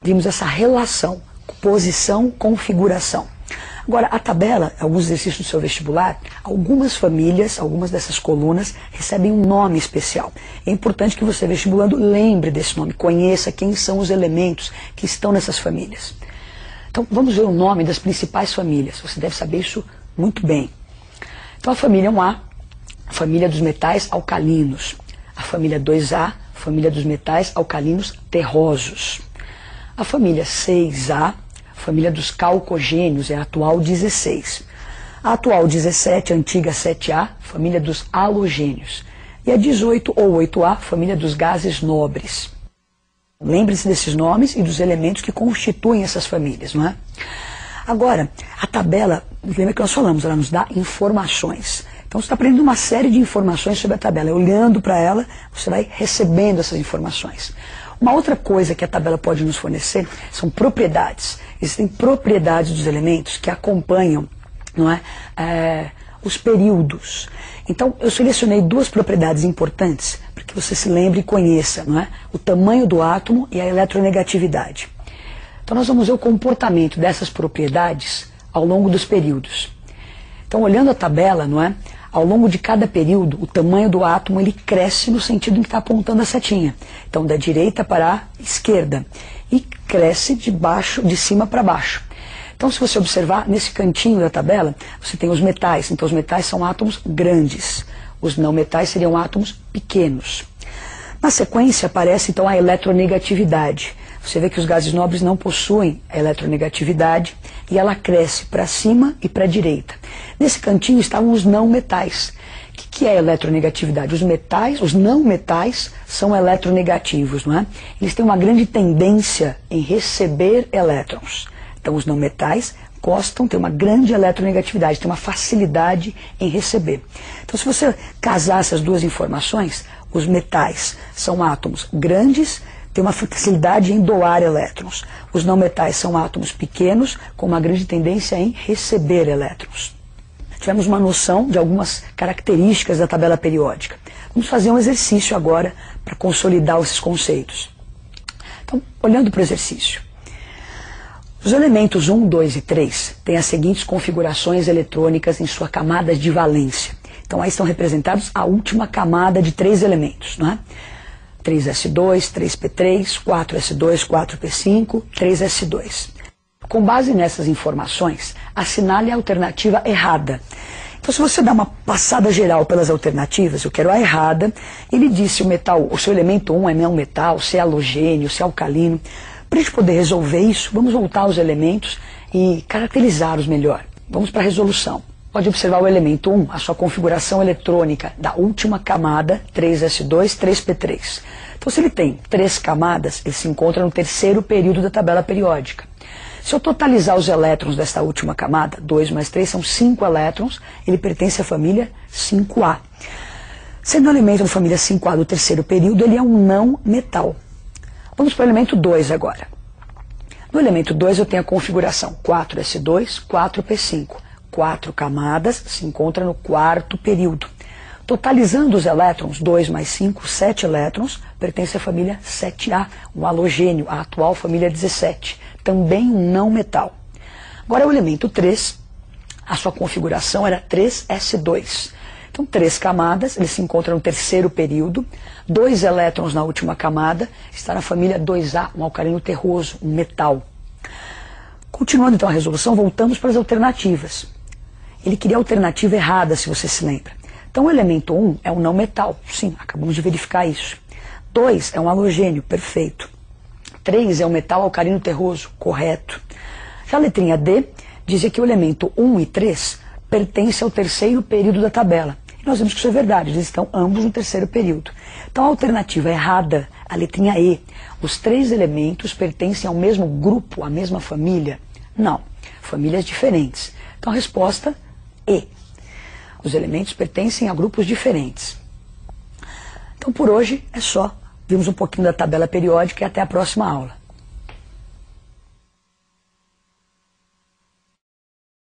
vimos essa relação, posição, configuração. Agora, a tabela, alguns exercícios do seu vestibular, algumas famílias, algumas dessas colunas, recebem um nome especial. É importante que você, vestibulando, lembre desse nome, conheça quem são os elementos que estão nessas famílias. Então, vamos ver o nome das principais famílias. Você deve saber isso muito bem. Então, a família 1A, a família dos metais alcalinos. A família 2A, família dos metais alcalinos terrosos. A família 6A, família dos calcogênios, é a atual 16. A atual 17, a antiga 7A, família dos halogênios. E a 18 ou 8A, família dos gases nobres. Lembre-se desses nomes e dos elementos que constituem essas famílias, não é? Agora, a tabela, lembra que nós falamos, ela nos dá informações. Então você está aprendendo uma série de informações sobre a tabela. Olhando para ela, você vai recebendo essas informações. Uma outra coisa que a tabela pode nos fornecer são propriedades. Existem propriedades dos elementos que acompanham, não é, os períodos. Então, eu selecionei duas propriedades importantes para que você se lembre e conheça, não é? O tamanho do átomo e a eletronegatividade. Então, nós vamos ver o comportamento dessas propriedades ao longo dos períodos. Então, olhando a tabela, não é? Ao longo de cada período, o tamanho do átomo ele cresce no sentido em que está apontando a setinha. Então, da direita para a esquerda. E cresce de cima para baixo. Então, se você observar, nesse cantinho da tabela, você tem os metais. Então, os metais são átomos grandes. Os não metais seriam átomos pequenos. Na sequência, aparece, então, a eletronegatividade. Você vê que os gases nobres não possuem a eletronegatividade e ela cresce para cima e para a direita. Nesse cantinho estavam os não metais. O que é a eletronegatividade? Os não metais são eletronegativos, não é? Eles têm uma grande tendência em receber elétrons. Então, os não metais têm uma grande eletronegatividade, têm uma facilidade em receber. Então, se você casar essas duas informações, os metais são átomos grandes, têm uma facilidade em doar elétrons. Os não metais são átomos pequenos, com uma grande tendência em receber elétrons. Tivemos uma noção de algumas características da tabela periódica. Vamos fazer um exercício agora para consolidar esses conceitos. Então, olhando para o exercício. Os elementos 1, 2 e 3 têm as seguintes configurações eletrônicas em sua camada de valência. Então, aí estão representados a última camada de 3 elementos, não é? 3s2, 3p3, 4s2, 4p5, 3s2. Com base nessas informações, assinale a alternativa errada. Então, se você dá uma passada geral pelas alternativas, eu quero a errada, ele diz se o seu elemento 1 é não metal, se é halogênio, se é alcalino. Para a gente poder resolver isso, vamos voltar aos elementos e caracterizá-los melhor. Vamos para a resolução. Pode observar o elemento 1, a sua configuração eletrônica da última camada, 3s2, 3p3. Então, se ele tem 3 camadas, ele se encontra no terceiro período da tabela periódica. Se eu totalizar os elétrons desta última camada, 2 mais 3 são 5 elétrons, ele pertence à família 5A. Sendo um elemento da família 5A do terceiro período, ele é um não metal. Vamos para o elemento 2 agora. No elemento 2 eu tenho a configuração 4s2, 4p5. 4 camadas, se encontra no quarto período. Totalizando os elétrons, 2 mais 5, 7 elétrons, pertence à família 7A, um halogênio, a atual família 17, também um não metal. Agora o elemento 3, a sua configuração era 3s2. Então 3 camadas, ele se encontra no terceiro período, 2 elétrons na última camada, está na família 2A, um alcalino terroso, um metal. Continuando então a resolução, voltamos para as alternativas. Ele queria a alternativa errada, se você se lembra. Então o elemento 1 é um não metal, sim, acabamos de verificar isso. 2 é um halogênio, perfeito. 3 é um metal alcalino terroso, correto. Já a letrinha D dizia que o elemento 1 e 3 pertence ao terceiro período da tabela. E nós vemos que isso é verdade, eles estão ambos no terceiro período. Então a alternativa errada, a letrinha E. Os 3 elementos pertencem ao mesmo grupo, à mesma família? Não, famílias diferentes. Então a resposta E. Os elementos pertencem a grupos diferentes. Então por hoje é só. Vimos um pouquinho da tabela periódica e até a próxima aula.